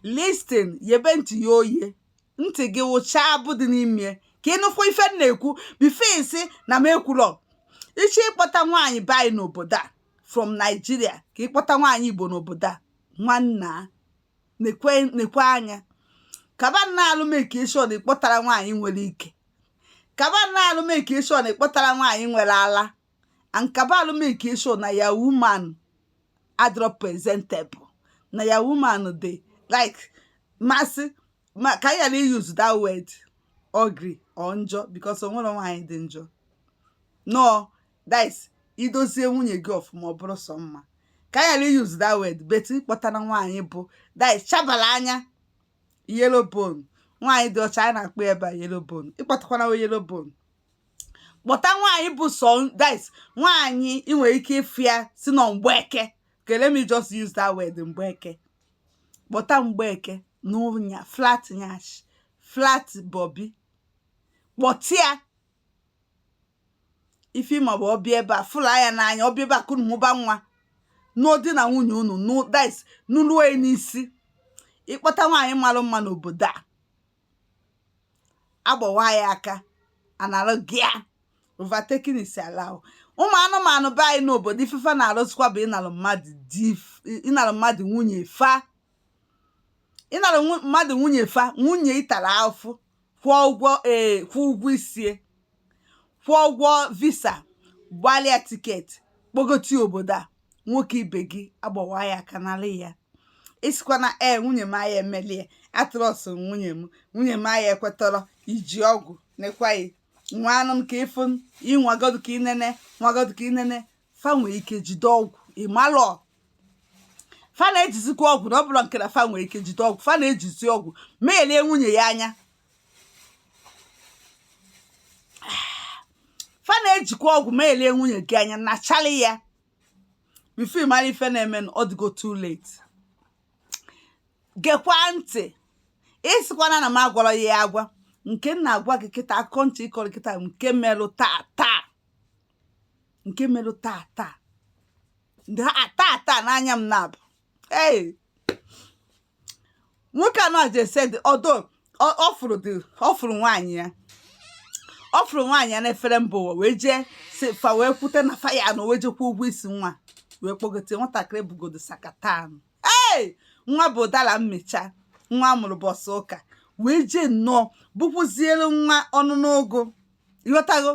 listen yebe ntị ya oye ntị gị wụcha abụ dị n'ime ka ịnụkwa ife na-ekwu bifo isi na m ekwulọ iche ịkpọta nwaanyị be anyị n'obodo a from Nigeria ka ịkpọta nwaanyị Igbo n'obodo a nwanna nekwe anya kaba nna alụmeke ịshọ na ịkpọtara nwaanyị nwere ike kaba nna alụmeke ịshọ na ịkpọtara nwaanyị nwere ala and kaba alụmeke ịshọ na ya woman adro presentable na ya woman dị like masị ka ya na use that word ugly or njọ because onwere nwaanyị dị njọ no that is idozie nwunye gị ọfụma ọ bụrụ sọ mma ka ya na use that word but ịkpọtara nwaanyị bụ that is chabala anya yellow bone nwaanyị dị ọcha anyị na-akpọ ebe a yellow bone ịkpọtakwana yellow bone kpọta nwaanyị bụ sọ that is nwaanyị ị nwere ike ịfịa si na mgbeke okay let me just use that word mgbeke kpọta mgbeke n'ụnya flat nyash flat bobi kpọtịa ife ma bụ ọbịa ebe a fụla ya n'anya ọbịa ebe a kunu mụba nwa n'ụdị na nwunye unu that is n'ụlọ n'isi ịkpọta nwaanyị mara mma n'obodo a agbawa ya aka analụ gịa overtaking is allowed ụmụ anụmanụ be anyị n'obodo ifefe na-arụzikwa bụ ịnalụ mmadụ nwunye fa ịnalụ mmadụ nwunye fa nwunye ịtara afụ kwụọ ụgwọ isie kwụọ ụgwọ visa gbalịa tiketi kpọgoti obodo a nwoke ibe gị agbawa ya aka n'ala ya isikwa na nwunye m aya emelie atụrọsụ nwunye m aya ekwetọrọ iji ọgwụ nekwaghị nwa anụ m ka ịfụ ịnwagodu ka inene nwagodu ka inene fa nwere ike jide ọgwụ ịmalọ fa na-ejizikwa ọgwụ na ọ bụrụ nke na fa nwere ike jide ọgwụ fa na-ejizi ọgwụ meelie nwunye ya anya fa na-ejikwa ọgwụ meelie nwunye gị anya na chali ya bifo ịmara ife na-eme na ọ dịgo too late gekwa ntị isikwana na m agwara ya agwa nke m na-agwa gị kịta akụkọ ntị ịkọrọ kịta nke merụ taa n'anya m na-abụ nwoke anọ jesed ọdọ ọ fụrụ nwaanyị ya na-efere mba ụwa wee jee fa wee kwute na faya na wee jekwa ụgwọ isi nwa wee kpọgote nwatakịrị bugodo sakatan nwa bụ ụdara mmecha nwa amụrụ bọsụ ụka wee jee nnọọ bụkwuzielu nwa ọnụ n'ogo ịghọtago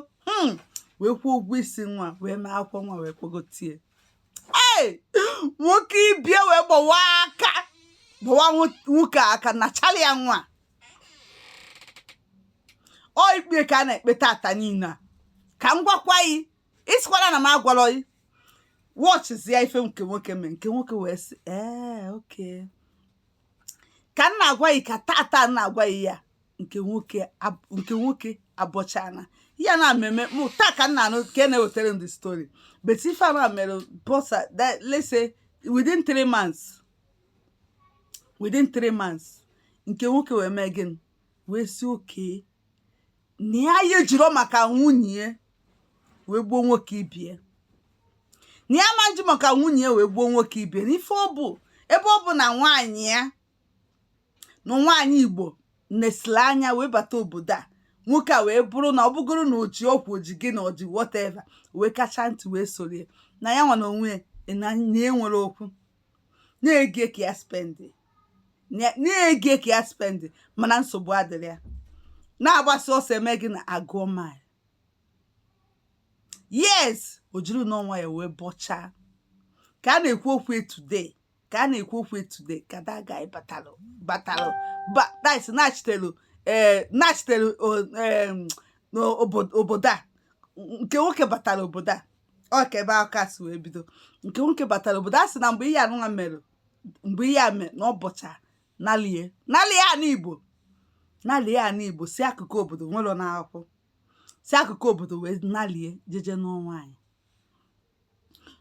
wee kwuo ụgwọ isi nwa wee mee akwụkwọ nwa wee kpọgotie nwoke ibie wee gbawa nwoke aka na chali ya nwa ọ ikpe ka a na-ekpe tata niile ka m gwakwa yi isikwara na m agwara yi wọchịzi ya ife nke nwoke mee nke nwoke wee sị okay ka m na-agwa yi ka tata na-agwa yi ya nke nwoke abọchana ya na mmemme mụ taa ka m na-anụ ka na-ewetara ndị story but ife a mere bosa let's say within 3 months nke nwoke wee mee gịnị wee si oke na ya ejiro maka nwunye wee gbuo nwoke ibie na ya manji maka nwunye wee gbuo nwoke ibie n'ife ọ bụ ebe ọ bụ na nwaanyị ya na nwaanyị Igbo nesile anya wee bata obodo a nwoke a wee bụrụ na ọ bụgoro na oji ọkwa oji gị na oji whatever wee kacha ntị wee sorie na ya nwa na onwe na enwere okwu na-ege ka ya spendi mana nsogbu adịrị ya na-agbasi ọsọ eme gị na agụọ mile yes o jiri n'ọnwa ya wee bọchaa ka a na-ekwu okwu today ka that guy batalụ that's nachitelu obodo a nke nwoke batara obodo a ọ ka ebe aka si wee bido nke nwoke batara obodo a sị na mgbe ihe anụnwa mere na ọ bọcha nalie n'Igbo si akụkụ obodo nwere n'akwụkwọ si akụkụ obodo wee nalie jeje n'ụọ nwaanyị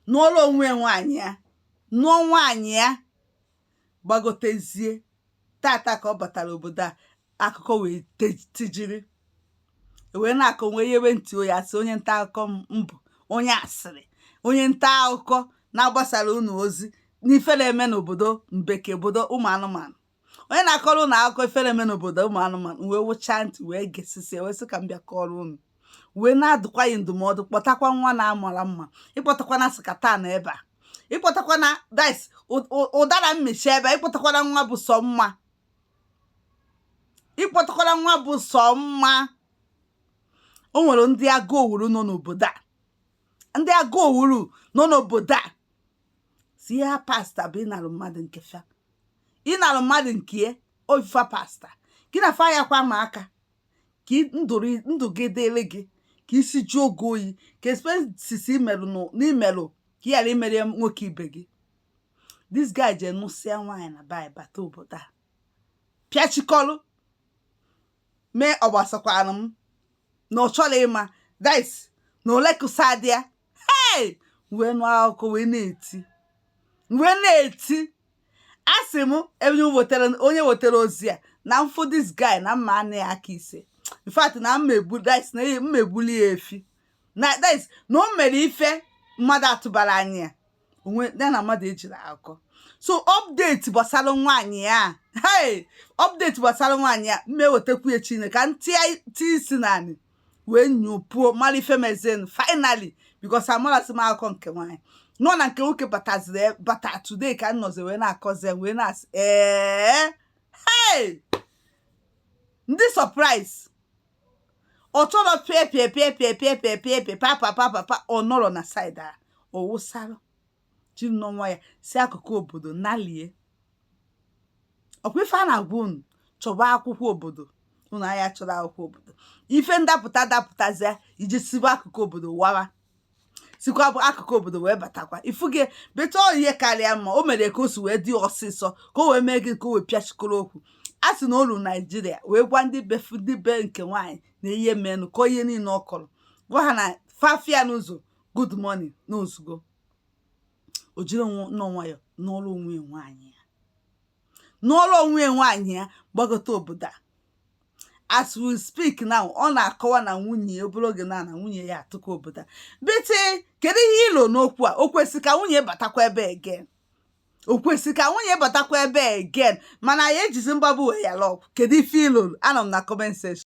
n'ụlọ onwe nwaanyị ya gbagotezie tata ka ọ batara obodo a akụkọ wee tijiri wee na-akọ wee yewe ntị oyi asị onye nta akụkọ mbụ onye asịrị onye nta akụkọ na-agbasara unu ozi n'ife na-eme n'obodo mbeke obodo ụmụ anụmanụ onye na-akọrọ unu akụkọ ifere eme n'obodo ụmụ anụmanụ wee wụchaa ntị wee gesịsịa wee sị ka m bịa kọrọ unu wee na-adụkwa ya ndụmọdụ. Kpọtakwa nwa na-amara mma, ịkpọtakwa na sikata na ebe a, ịkpọtakwa na dice ụdara mmechi ebe a, ịkpọtakwara nwa bụ sọ mma, ịkpọtakwara nwa bụ sọ mma. O nwere ndị agụ owuru nọ n'obodo a, ndị agụ owuru nọ n'obodo a si ihe ha pasta bụ ịnarụ mmadụ nke fa, ịnarụ mmadụ nke ofifa pasta gị na fa ya kwa ma aka ka ndụ gị dịrị gị, ka isi ju oge oyi, ka espesisi n'imerụ ka ị ghara imere nwoke ibe gị. This guy je nụsịa nwaanyị na bai bata obodo a pịachikọrọ mee ọgbasakwara m na ọ chọrọ ịma dice na ole kụsa dị ya. Hey, wee nụ akụkọ wee na-eti asị m onye wetara ozi a na mfụ this guy na mma anị ya aka ise. In fact na mmegbuli ya efi na dice na o mere ife mmadụ atụbara anya ya onwe ya na mmadụ ejiri akọ. So update gbasara nwaanyị ya, hey, update gbasara nwaanyị ya mmewetakwu ya Chineke ka ntị isi naanị wee nyụpuo mara ife mezen finally because amarasị m akụkọ nke nwaanyị nọ na nke nwoke bata today ka nnọzi wee na-akọzi wee na-asị hey, ndị surprise ọ chọrọ pịa papa ọ nọrọ na side a ọ wụsara ji nwa ya si akụkụ obodo nalie. Ọkwa ife a na-agwa unu chọba akwụkwọ obodo, unu anya chọrọ akwụkwọ obodo, ife dapụtazie iji siba akụkụ obodo wara, sikwa bụ akụkụ obodo wee batakwa ifuge beta ihe karịa mma. O mere ka o si wee dị ọsịsọ ka o wee mee gị ka o wee pịachikọrọ okwu. A sị na olu Naijiria wee gwa ndị be nke nwaanyị na ihe menụ ka ihe niile ọ kọrọ gwa ha na fafia n'ụzọ good morning n'ozugbo o jiri nọ nwayọ n'ọrụ onwe nwaanyị ya gbagote obodo a. As we speak now, ọ na-akọwa na nwunye obere oge na nwunye ya atụkọ obodo a. Bete kedu ihe ilo n'okwu a? O kwesị ka nwunye batakwa ebe again, o kwesị ka nwunye batakwa ebe again, mana ya ejizi mgbagbu wee ya lọọ. Kedu ife ilo? Anọ m na comment section.